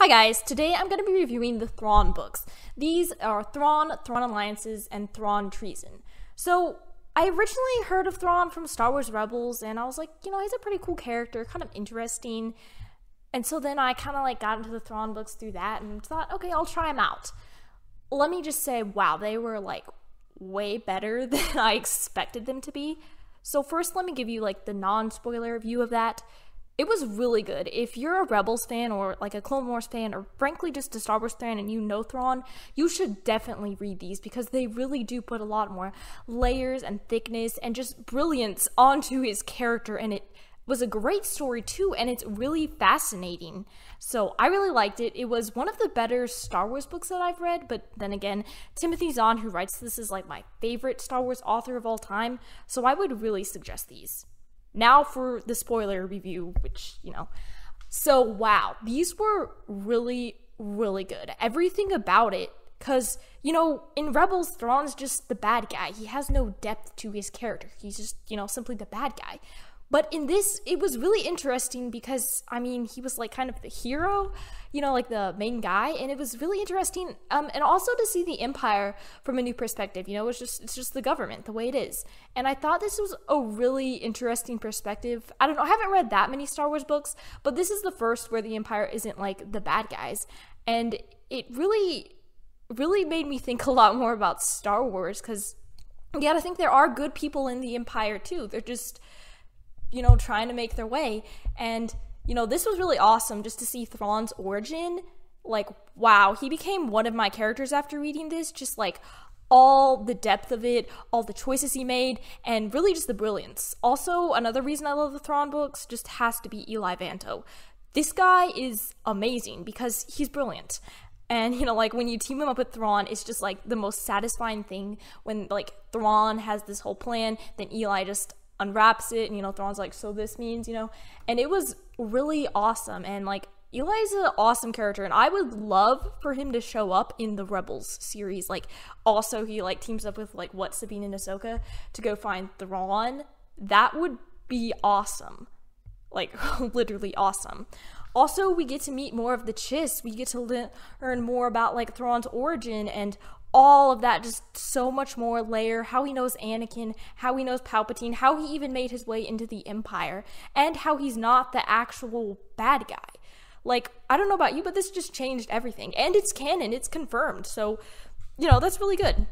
Hi guys, today I'm going to be reviewing the Thrawn books. These are Thrawn, Thrawn Alliances, and Thrawn Treason. So, I originally heard of Thrawn from Star Wars Rebels, and I was like, he's a pretty cool character, kind of interesting. And so then I kind of got into the Thrawn books through that and thought, okay, I'll try them out. Let me just say, wow, they were way better than I expected them to be. So first, let me give you the non-spoiler view of that. It was really good. If you're a Rebels fan or a Clone Wars fan or frankly just a Star Wars fan and you know Thrawn, you should definitely read these because they really do put a lot more layers and thickness and just brilliance onto his character, and it was a great story too, and it's really fascinating. So I really liked it. It was one of the better Star Wars books that I've read, but then again, Timothy Zahn, who writes this, is my favorite Star Wars author of all time, so I would really suggest these. Now for the spoiler review, which, So, wow, these were really, really good. Everything about it, because, in Rebels, Thrawn's just the bad guy. He has no depth to his character. He's just, simply the bad guy. But in this, it was really interesting because, he was kind of the hero, the main guy, and it was really interesting, and also to see the Empire from a new perspective. It's just the government, the way it is. And I thought this was a really interesting perspective. I don't know, I haven't read that many Star Wars books, but this is the first where the Empire isn't the bad guys. And it really, really made me think a lot more about Star Wars, because you gotta think there are good people in the Empire too. They're just trying to make their way. And, this was really awesome just to see Thrawn's origin. Wow, he became one of my characters after reading this. Just, all the depth of it, all the choices he made, and really just the brilliance. Also, another reason I love the Thrawn books just has to be Eli Vanto. This guy is amazing because he's brilliant. And, when you team him up with Thrawn, it's just, the most satisfying thing when, Thrawn has this whole plan, then Eli just unwraps it, and Thrawn's so this means, and it was really awesome. And Eli's an awesome character, and I would love for him to show up in the Rebels series. Also he teams up with Sabine and Ahsoka to go find Thrawn. That would be awesome, literally awesome. Also, we get to meet more of the Chiss. We get to learn more about Thrawn's origin and all of that, just so much more layer, how he knows Anakin, how he knows Palpatine, how he even made his way into the Empire, and how he's not the actual bad guy. I don't know about you, but this just changed everything, and it's canon, it's confirmed, so, that's really good.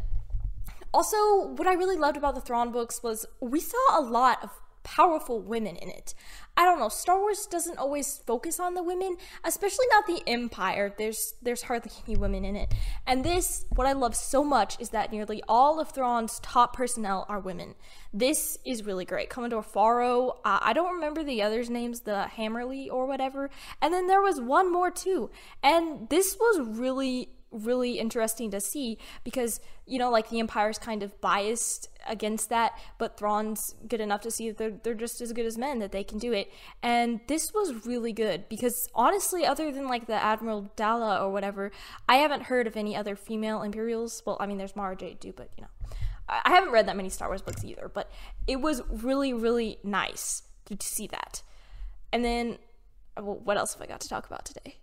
Also, what I really loved about the Thrawn books was we saw a lot of powerful women in it. I don't know, Star Wars doesn't always focus on the women, especially not the Empire. There's hardly any women in it. And this, what I love so much is that nearly all of Thrawn's top personnel are women. This is really great. Commodore Faro, I don't remember the others' names, the Hammerly or whatever. And then there was one more too. And this was really interesting to see because, the Empire's kind of biased against that, but Thrawn's good enough to see that they're just as good as men, that they can do it. And this was really good because, honestly, other than, the Admiral Dalla or whatever, I haven't heard of any other female Imperials. Well, there's Mara Jade too, but, I haven't read that many Star Wars books either, but it was really, really nice to see that. And then, what else have I got to talk about today?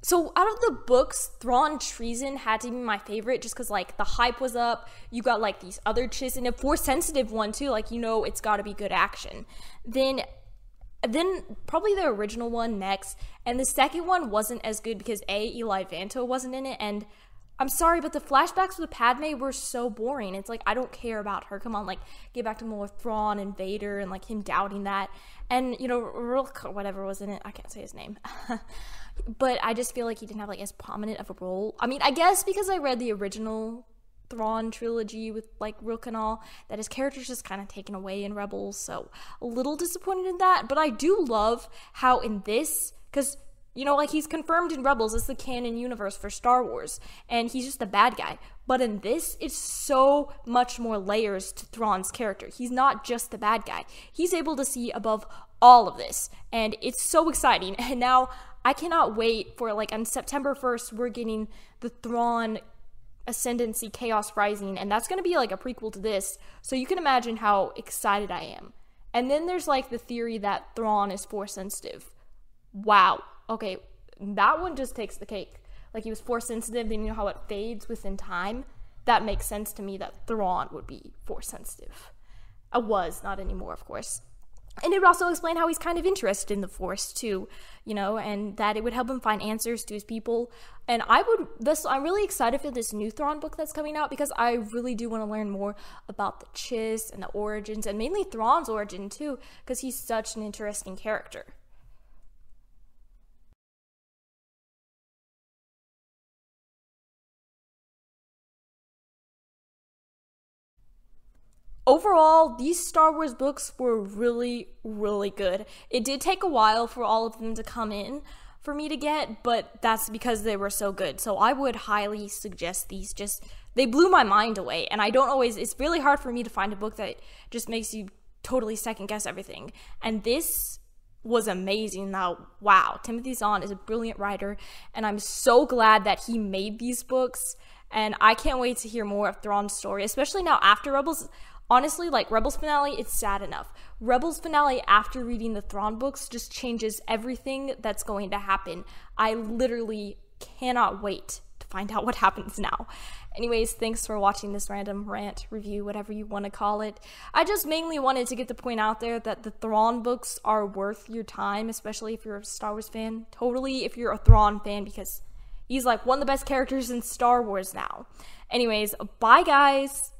So out of the books, Thrawn Treason had to be my favorite just because, the hype was up. You got, these other Chiss, and a Force-sensitive one, too. It's got to be good action. Then probably the original one next. And the second one wasn't as good because, A, Eli Vanto wasn't in it. And I'm sorry, but the flashbacks with Padme were so boring. It's I don't care about her. Come on, get back to more Thrawn and Vader and, him doubting that. And, Rilk, whatever was in it. I can't say his name. But I just feel he didn't have, as prominent of a role. I guess because I read the original Thrawn trilogy with, Rilk and all, that his character's just kind of taken away in Rebels, so a little disappointed in that. But I do love how in this, because, he's confirmed in Rebels as the canon universe for Star Wars, and he's just the bad guy. But in this, it's so much more layers to Thrawn's character. He's not just the bad guy. He's able to see above all of this, and it's so exciting. And now I cannot wait for, on September 1st, we're getting the Thrawn Ascendency, Chaos Rising, and that's going to be like a prequel to this, so you can imagine how excited I am. And then there's like the theory that Thrawn is Force sensitive. Wow. Okay, that one just takes the cake. Like, he was Force sensitive, then you know how it fades within time? That makes sense to me that Thrawn would be Force sensitive. I was, not anymore, of course. And it would also explain how he's kind of interested in the Force, too, you know, and that it would help him find answers to his people. And I'm really excited for this new Thrawn book that's coming out, because I really do want to learn more about the Chiss and the origins, and mainly Thrawn's origin, too, because he's such an interesting character. Overall, these Star Wars books were really, really good. It did take a while for all of them to come in for me to get, but that's because they were so good. So I would highly suggest these. They blew my mind away, and it's really hard for me to find a book that just makes you totally second guess everything. And this was amazing. Now, wow, Timothy Zahn is a brilliant writer, and I'm so glad that he made these books, and I can't wait to hear more of Thrawn's story, especially now after Rebels. Honestly, like, Rebels finale, it's sad enough. Rebels finale, after reading the Thrawn books, just changes everything that's going to happen. I literally cannot wait to find out what happens now. Anyways, thanks for watching this random rant, review, whatever you want to call it. I just mainly wanted to get the point out there that the Thrawn books are worth your time, especially if you're a Star Wars fan. Totally if you're a Thrawn fan, because he's like one of the best characters in Star Wars now. Anyways, bye guys!